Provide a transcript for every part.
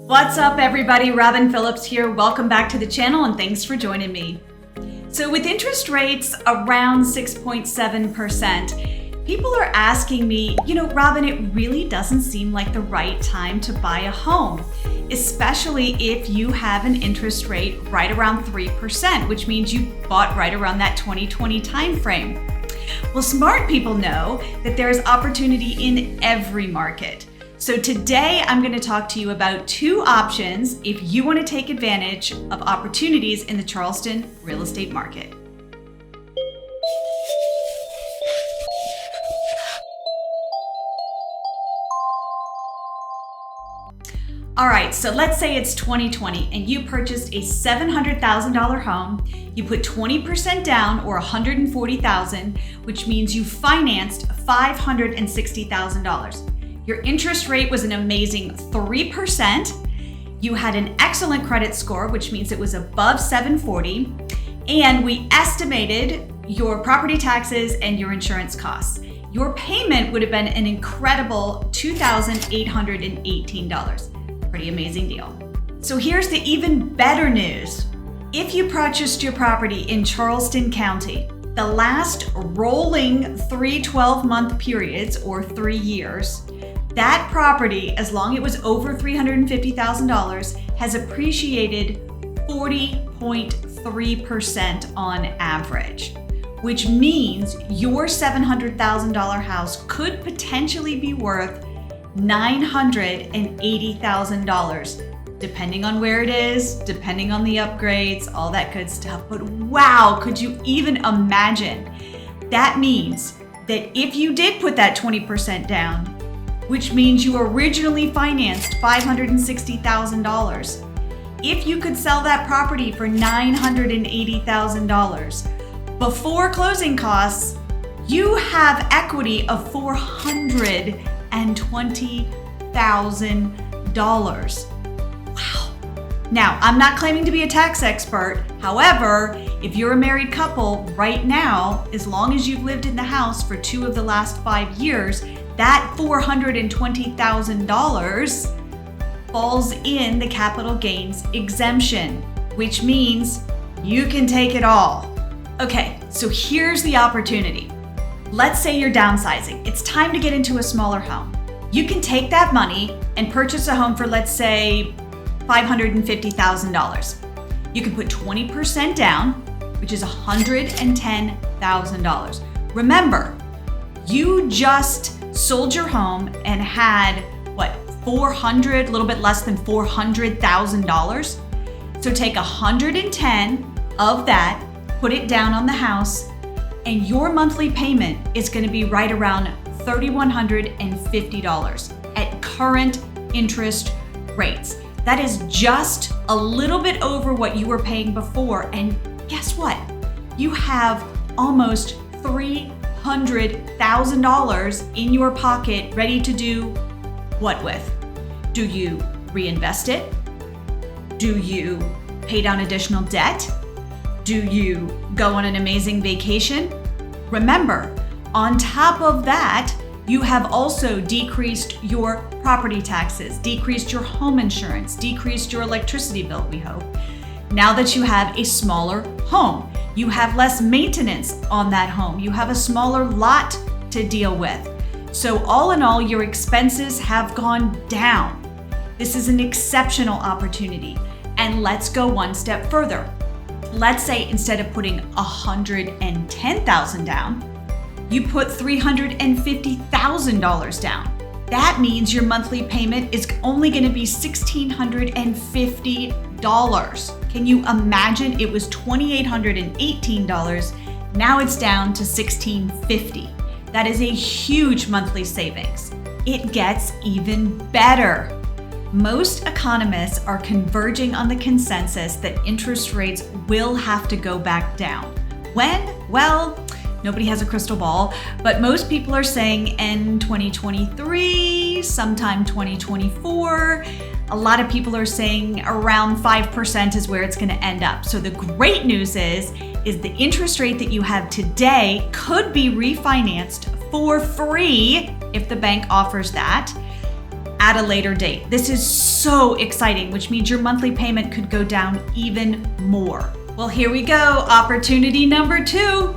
What's up, everybody? Robin Phillips here. Welcome back to the channel and thanks for joining me. So with interest rates around 6.7%, people are asking me, Robin, it really doesn't seem like the right time to buy a home, especially if you have an interest rate right around 3%, which means you bought right around that 2020 timeframe. Well, smart people know that there's opportunity in every market. So today I'm going to talk to you about two options if you want to take advantage of opportunities in the Charleston real estate market. All right, so let's say it's 2020 and you purchased a $700,000 home. You put 20% down or $140,000, which means you financed $560,000. Your interest rate was an amazing 3%. You had an excellent credit score, which means it was above 740. And we estimated your property taxes and your insurance costs. Your payment would have been an incredible $2,818. Pretty amazing deal. So here's the even better news. If you purchased your property in Charleston County, the last rolling 3 12-month periods, or 3 years, that property, as long as it was over $350,000, has appreciated 40.3% on average, which means your $700,000 house could potentially be worth $980,000, depending on where it is, depending on the upgrades, all that good stuff. But wow, could you even imagine? That means that if you did put that 20% down, which means you originally financed $560,000. If you could sell that property for $980,000 before closing costs, you have equity of $420,000. Wow. Now, I'm not claiming to be a tax expert. However, if you're a married couple right now, as long as you've lived in the house for 2 of the last 5 years, that $420,000 falls in the capital gains exemption, which means you can take it all. Okay, so here's the opportunity. Let's say you're downsizing. It's time to get into a smaller home. You can take that money and purchase a home for, let's say, $550,000. You can put 20% down, which is $110,000. Remember, you just sold your home and had, a little bit less than $400,000. So take 110 of that, put it down on the house, and your monthly payment is going to be right around $3,150 at current interest rates. That is just a little bit over what you were paying before. And guess what? You have almost $300,000 in your pocket ready to do what with? Do you reinvest it? Do you pay down additional debt? Do you go on an amazing vacation? Remember, on top of that, you have also decreased your property taxes, decreased your home insurance, decreased your electricity bill, we hope. Now that you have a smaller home, you have less maintenance on that home. You have a smaller lot to deal with. So all in all, your expenses have gone down. This is an exceptional opportunity. And let's go one step further. Let's say instead of putting $110,000 down, you put $350,000 down. That means your monthly payment is only going to be $1,650. Can you imagine? It was $2,818. Now it's down to $1,650. That is a huge monthly savings. It gets even better. Most economists are converging on the consensus that interest rates will have to go back down. When? Well, nobody has a crystal ball, but most people are saying in 2023, sometime 2024. A lot of people are saying around 5% is where it's going to end up. So the great news is the interest rate that you have today could be refinanced for free if the bank offers that. at a later date. This is so exciting, which means your monthly payment could go down even more. Well, here we go. Opportunity number 2,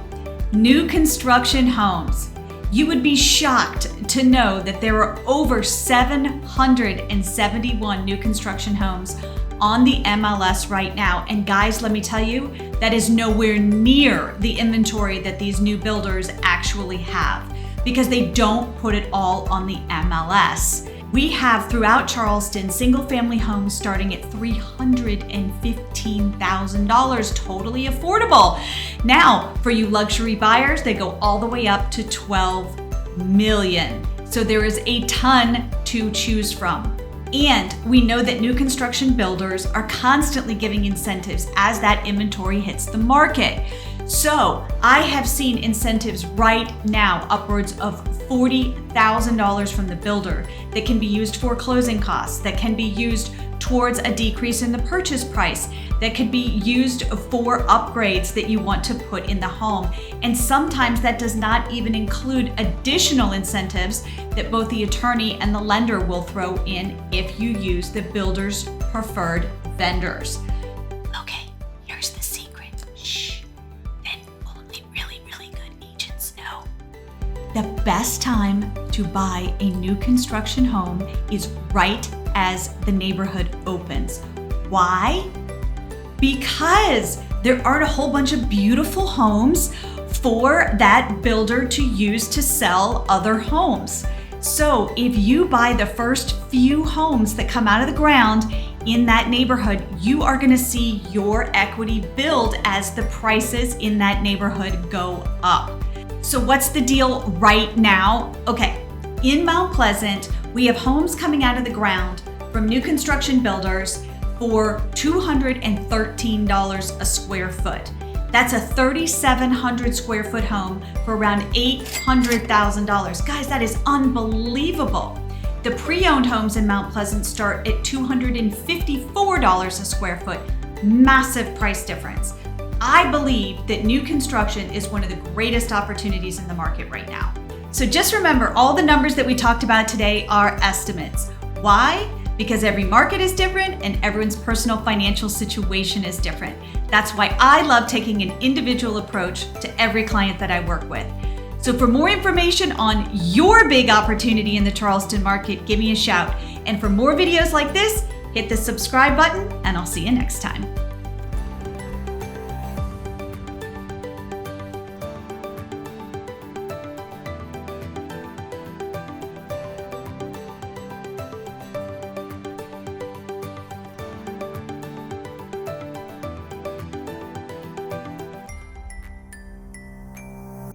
new construction homes. You would be shocked to know that there are over 771 new construction homes on the MLS right now. And guys, let me tell you, that is nowhere near the inventory that these new builders actually have, because they don't put it all on the MLS. We have throughout Charleston single family homes starting at $315,000, totally affordable. Now, for you luxury buyers, they go all the way up to $12 million. So there is a ton to choose from. And we know that new construction builders are constantly giving incentives as that inventory hits the market. So I have seen incentives right now upwards of $40,000 from the builder that can be used for closing costs, that can be used towards a decrease in the purchase price, that could be used for upgrades that you want to put in the home. And sometimes that does not even include additional incentives that both the attorney and the lender will throw in if you use the builder's preferred vendors. Okay, here's the secret. Shh. Then only really good agents know. The best time to buy a new construction home is right as the neighborhood opens. Why? Because there aren't a whole bunch of beautiful homes for that builder to use to sell other homes. So if you buy the first few homes that come out of the ground in that neighborhood, you are gonna see your equity build as the prices in that neighborhood go up. So what's the deal right now? Okay, in Mount Pleasant, we have homes coming out of the ground from new construction builders for $213 a square foot. That's a 3,700 square foot home for around $800,000. Guys, that is unbelievable. The pre-owned homes in Mount Pleasant start at $254 a square foot. Massive price difference. I believe that new construction is one of the greatest opportunities in the market right now. So just remember, all the numbers that we talked about today are estimates. Why? Because every market is different and everyone's personal financial situation is different. That's why I love taking an individual approach to every client that I work with. So for more information on your big opportunity in the Charleston market, give me a shout. And for more videos like this, hit the subscribe button and I'll see you next time.